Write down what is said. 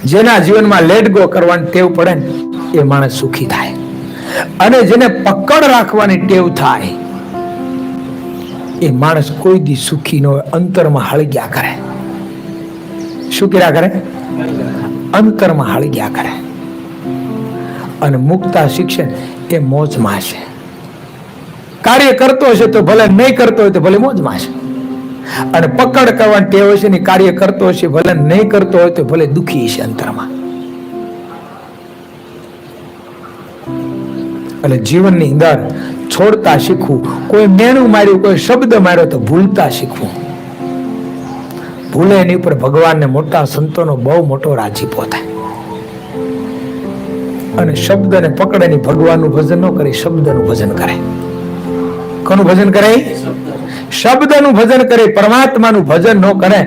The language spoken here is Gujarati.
જેના જીવનમાં લેટ ગો કરવાની ટેવ પડે ને એ માણસ સુખી થાય, અને જેને પકડ રાખવાની ટેવ થાય એ માણસ કોઈ દી સુખી ન હોય, અંતરમાં હળગ્યા કરે. શું કર્યા કરે? અંતરમાં હળગ્યા કરે. અને મુક્તા શિક્ષણ એ મોજમાં છે. કાર્ય કરતો હશે તો ભલે, નહીં કરતો હોય તો ભલે મોજમાં છે. અને પકડ કરવાની ટેવ હશે ને કાર્ય કરતો હશે, ભલે નહીં કરતો હોય તો ભલે દુખી છે અંતરમાં. એટલે જીવનની અંદર છોડતા શીખવું. કોઈ મેણું માર્યું, કોઈ શબ્દ માર્યો તો ભૂલતા શીખવું. ભૂલે એની ઉપર ભગવાનને, મોટા સંતોનો બહુ મોટો રાજીપો થાય. અને શબ્દને પકડે ની ભગવાનનું ભજન ન કરે, શબ્દનું ભજન કરે. કોનું ભજન કરે? શબ્દનું ભજન કરે, પરમાત્માનું ભજન ન કરે.